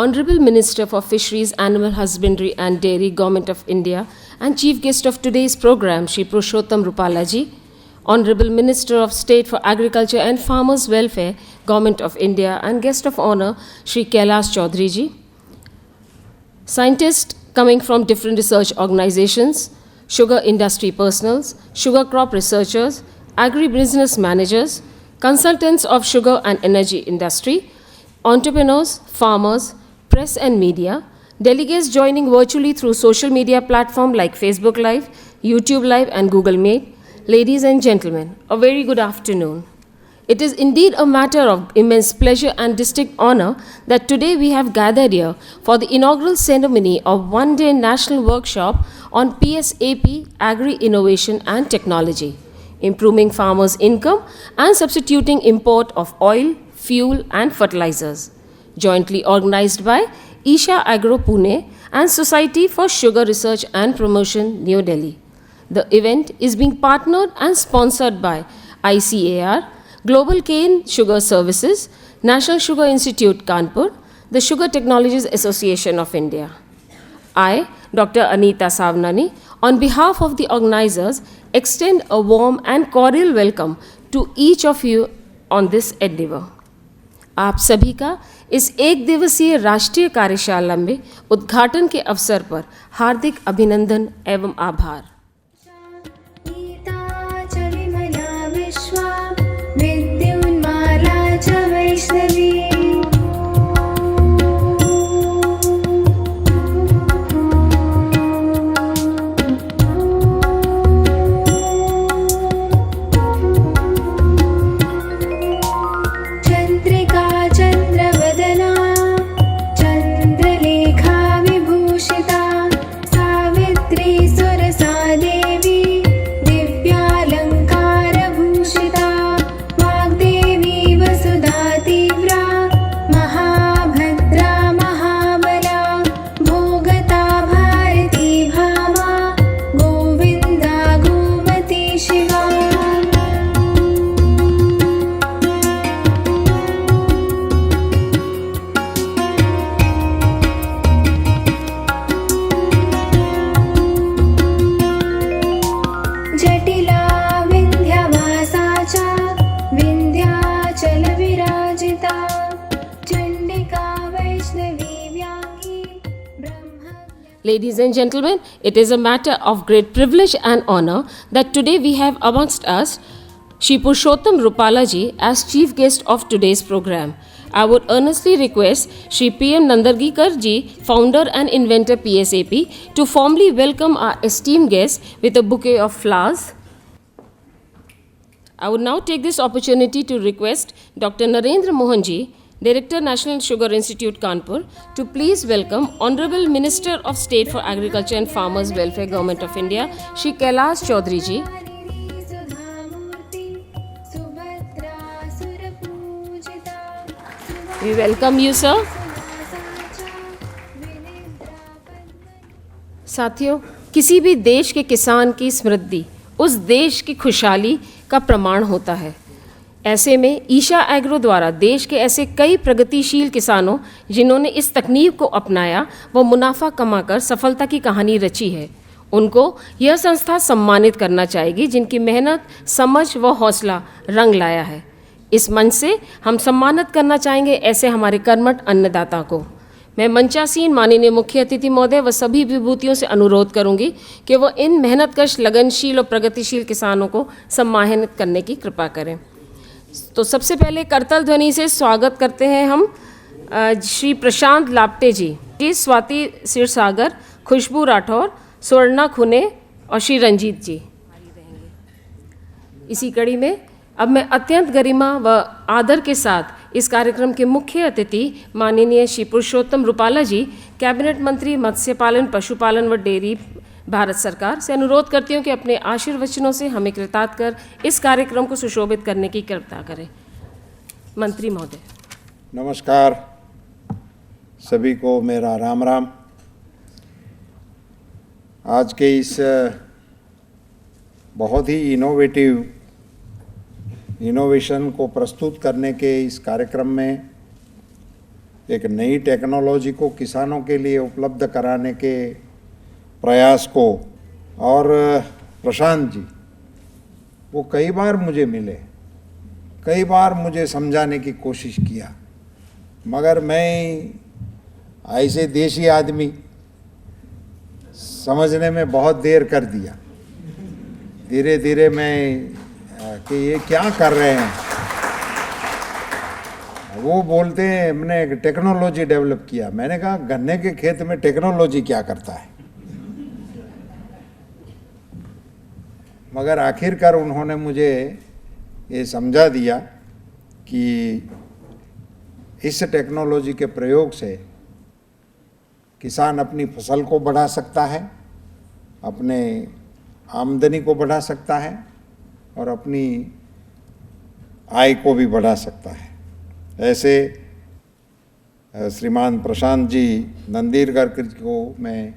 Honorable Minister for Fisheries, Animal Husbandry and Dairy, Government of India, and Chief Guest of today's program, Shri Purushottam Rupala ji, Honorable Minister of State for Agriculture and Farmers' Welfare, Government of India, and Guest of Honor, Shri Kailash Chaudhary ji, scientists coming from different research organizations, sugar industry personals, sugar crop researchers, agribusiness managers, consultants of sugar and energy industry, entrepreneurs, farmers, press and media, delegates joining virtually through social media platforms like Facebook Live, YouTube Live and Google Meet. Ladies and gentlemen, a very good afternoon. It is indeed a matter of immense pleasure and distinct honor that today we have gathered here for the inaugural ceremony of one-day national workshop on PSAP, Agri-Innovation and Technology, improving farmers' income and substituting import of oil, fuel and fertilizers, jointly organized by Isha Agro Pune and Society for Sugar Research and Promotion, New Delhi. The event is being partnered and sponsored by ICAR, Global Cane Sugar Services, National Sugar Institute, Kanpur, the Sugar Technologies Association of India. I, Dr. Anita Savnani, on behalf of the organizers, extend a warm and cordial welcome to each of you on this endeavor. आप सभी का इस एक दिवसीय राष्ट्रीय कार्यशाला में उद्घाटन के अवसर पर हार्दिक अभिनंदन एवं आभार। Ladies and gentlemen, it is a matter of great privilege and honor that today we have amongst us Shri Purushottam Rupala ji as chief guest of today's program. I would earnestly request Shri P.M. Nandargikar ji, founder and inventor PSAP, to formally welcome our esteemed guest with a bouquet of flowers. I would now take this opportunity to request Dr. Narendra Mohan ji, Director, National Sugar Institute, Kanpur, to please welcome Honorable Minister of State for Agriculture and Farmers' Welfare, Government of India, Shri Kailash Chaudhary ji. We welcome you, sir. साथियों, किसी भी देश के किसान की समृद्धि उस देश की खुशहाली का प्रमाण होता है। ऐसे में ईशा एग्रो द्वारा देश के ऐसे कई प्रगतिशील किसानों जिन्होंने इस तकनीक को अपनाया व मुनाफा कमाकर सफलता की कहानी रची है, उनको यह संस्था सम्मानित करना चाहेगी जिनकी मेहनत, समझ व हौसला रंग लाया है। इस मंच से हम सम्मानित करना चाहेंगे ऐसे हमारे कर्मठ अन्नदाता को। मैं मंचासीन माननीय मुख्य अतिथि महोदय व सभी विभूतियों से अनुरोध करूंगी कि वो इन मेहनतकश, लगनशील और प्रगतिशील किसानों को सम्मानित करने की कृपा करें। तो सबसे पहले करतल ध्वनि से स्वागत करते हैं हम श्री प्रशांत लाप्टे जी, स्वाति सिरसागर, खुशबू राठौर, स्वर्णा खुने और श्री रंजीत जी। इसी कड़ी में अब मैं अत्यंत गरिमा व आदर के साथ इस कार्यक्रम के मुख्य अतिथि माननीय श्री पुरुषोत्तम रूपाला जी, कैबिनेट मंत्री मत्स्य पालन, पशुपालन व डेयरी, भारत सरकार से अनुरोध करती हूँ कि अपने आशीर्वचनों से हमें कृतार्थ कर इस कार्यक्रम को सुशोभित करने की कृपा करें। मंत्री महोदय। नमस्कार, सभी को मेरा राम राम। आज के इस बहुत ही इनोवेशन को प्रस्तुत करने के इस कार्यक्रम में एक नई टेक्नोलॉजी को किसानों के लिए उपलब्ध कराने के प्रयास को, और प्रशांत जी वो कई बार मुझे मिले, कई बार मुझे समझाने की कोशिश किया, मगर मैं ऐसे देशी आदमी समझने में बहुत देर कर दिया। धीरे धीरे मैं कि ये क्या कर रहे हैं, वो बोलते हैं हमने एक टेक्नोलॉजी डेवलप किया। मैंने कहा गन्ने के खेत में टेक्नोलॉजी क्या करता है, मगर आखिरकार उन्होंने मुझे ये समझा दिया कि इस टेक्नोलॉजी के प्रयोग से किसान अपनी फसल को बढ़ा सकता है, अपने आमदनी को बढ़ा सकता है और अपनी आय को भी बढ़ा सकता है। ऐसे श्रीमान प्रशांत जी नंदीरकर को मैं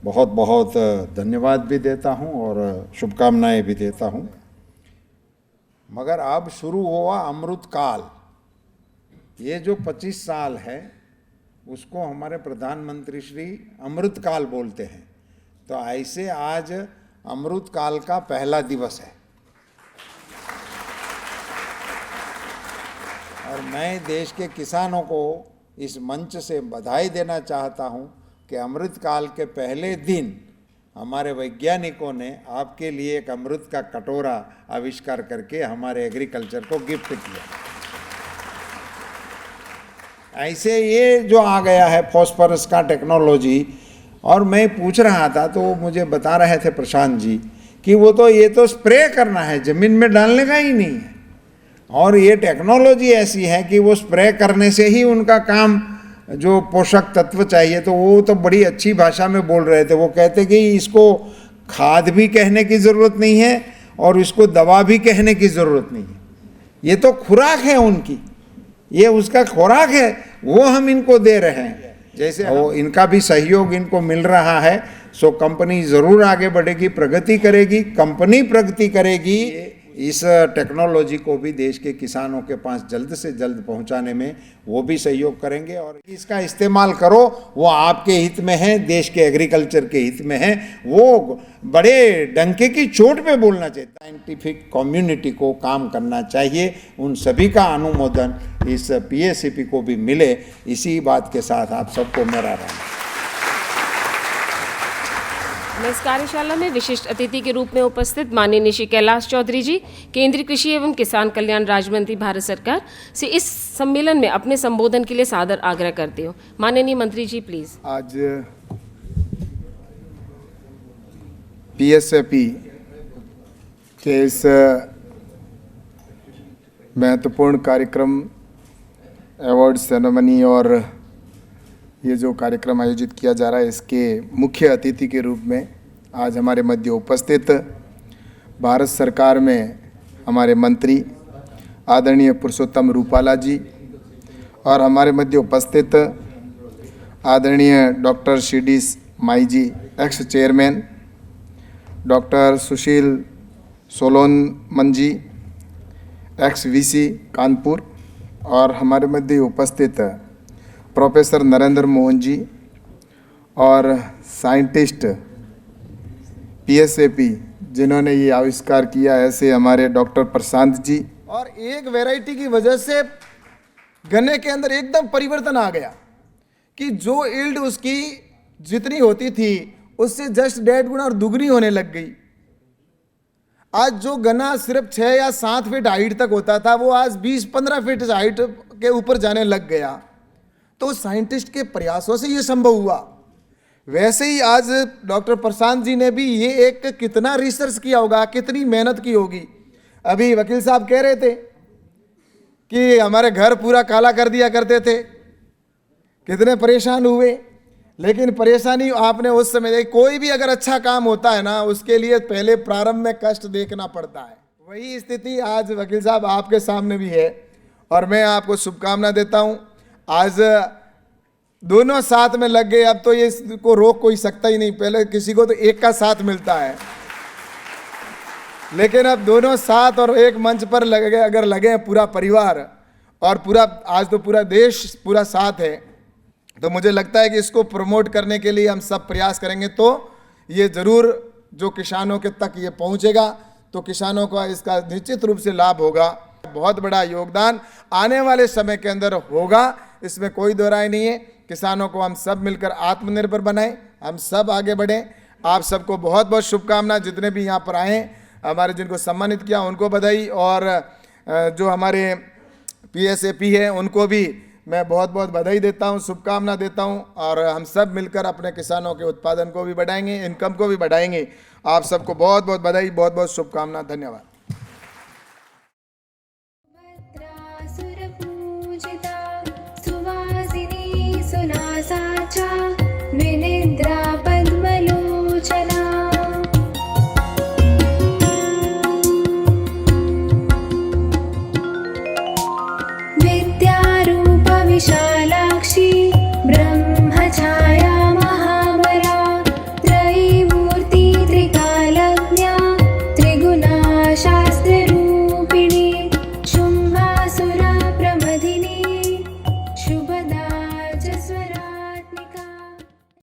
बहुत बहुत धन्यवाद भी देता हूं और शुभकामनाएं भी देता हूं। मगर अब शुरू हुआ अमृत काल। ये जो 25 साल है उसको हमारे प्रधानमंत्री श्री अमृत काल बोलते हैं। तो ऐसे आज अमृत काल का पहला दिवस है और मैं देश के किसानों को इस मंच से बधाई देना चाहता हूं कि अमृत काल के पहले दिन हमारे वैज्ञानिकों ने आपके लिए एक अमृत का कटोरा आविष्कार करके हमारे एग्रीकल्चर को गिफ्ट किया। ऐसे ये जो आ गया है फॉस्फोरस का टेक्नोलॉजी, और मैं पूछ रहा था तो मुझे बता रहे थे प्रशांत जी कि वो तो ये तो स्प्रे करना है, ज़मीन में डालने का ही नहीं है। और ये टेक्नोलॉजी ऐसी है कि वो स्प्रे करने से ही उनका काम, जो पोषक तत्व चाहिए, तो वो तो बड़ी अच्छी भाषा में बोल रहे थे। वो कहते कि इसको खाद भी कहने की ज़रूरत नहीं है और इसको दवा भी कहने की ज़रूरत नहीं है, ये तो खुराक है उनकी, ये उसका खुराक है, वो हम इनको दे रहे हैं। जैसे वो इनका भी सहयोग इनको मिल रहा है, सो कंपनी ज़रूर आगे बढ़ेगी, प्रगति करेगी। कंपनी प्रगति करेगी, इस टेक्नोलॉजी को भी देश के किसानों के पास जल्द से जल्द पहुंचाने में वो भी सहयोग करेंगे। और इसका इस्तेमाल करो, वो आपके हित में है, देश के एग्रीकल्चर के हित में है। वो बड़े डंके की चोट पे बोलना चाहिए। साइंटिफिक कम्युनिटी को काम करना चाहिए, उन सभी का अनुमोदन इस PACP को भी मिले, इसी बात के साथ आप सबको मेरा राम। इस कार्यशाला में विशिष्ट अतिथि के रूप में उपस्थित माननीय श्री कैलाश चौधरी जी, केंद्रीय कृषि एवं किसान कल्याण राज्य मंत्री भारत सरकार से इस सम्मेलन में अपने संबोधन के लिए सादर आग्रह करती हूँ। माननीय मंत्री जी प्लीज। आज PACP के इस महत्वपूर्ण कार्यक्रम, अवार्ड सेरेमनी और ये जो कार्यक्रम आयोजित किया जा रहा है, इसके मुख्य अतिथि के रूप में आज हमारे मध्य उपस्थित भारत सरकार में हमारे मंत्री आदरणीय पुरुषोत्तम रूपाला जी और हमारे मध्य उपस्थित आदरणीय डॉक्टर CD माई जी, एक्स चेयरमैन, डॉक्टर सुशील सोलोमन जी, एक्स VC कानपुर, और हमारे मध्य उपस्थित प्रोफेसर नरेंद्र मोहन जी और साइंटिस्ट PACP जिन्होंने ये आविष्कार किया, ऐसे हमारे डॉक्टर प्रशांत जी। और एक वैरायटी की वजह से गन्ने के अंदर एकदम परिवर्तन आ गया कि जो यील्ड उसकी जितनी होती थी उससे जस्ट 1.5 गुना और दुगनी होने लग गई। आज जो गन्ना सिर्फ 6 या 7 फीट हाइट तक होता था, वो आज 20-15 फीट हाइट के ऊपर जाने लग गया। तो साइंटिस्ट के प्रयासों से ये संभव हुआ। वैसे ही आज डॉक्टर प्रशांत जी ने भी ये एक कितना रिसर्च किया होगा, कितनी मेहनत की होगी। अभी वकील साहब कह रहे थे कि हमारे घर पूरा काला कर दिया करते थे, कितने परेशान हुए। लेकिन परेशानी आपने उस समय देखी। कोई भी अगर अच्छा काम होता है ना, उसके लिए पहले प्रारंभ में कष्ट देखना पड़ता है। वही स्थिति आज वकील साहब आपके सामने भी है और मैं आपको शुभकामना देता हूँ। आज दोनों साथ में लग गए, अब तो ये को रोक कोई सकता ही नहीं। पहले किसी को तो एक का साथ मिलता है, लेकिन अब दोनों साथ और एक मंच पर लगे, अगर लगे पूरा परिवार और पूरा, आज तो पूरा देश पूरा साथ है। तो मुझे लगता है कि इसको प्रमोट करने के लिए हम सब प्रयास करेंगे तो ये ज़रूर जो किसानों के तक ये पहुंचेगा, तो किसानों का इसका निश्चित रूप से लाभ होगा। बहुत बड़ा योगदान आने वाले समय के अंदर होगा, इसमें कोई दो राय नहीं है। किसानों को हम सब मिलकर आत्मनिर्भर बनाएं, हम सब आगे बढ़ें। आप सबको बहुत बहुत शुभकामनाएं। जितने भी यहाँ पर आए, हमारे जिनको सम्मानित किया उनको बधाई, और जो हमारे PSAP है उनको भी मैं बहुत बहुत बधाई देता हूँ, शुभकामना देता हूँ। और हम सब मिलकर अपने किसानों के उत्पादन को भी बढ़ाएंगे, इनकम को भी बढ़ाएंगे। आप सबको बहुत बहुत बधाई, बहुत बहुत शुभकामना। धन्यवाद।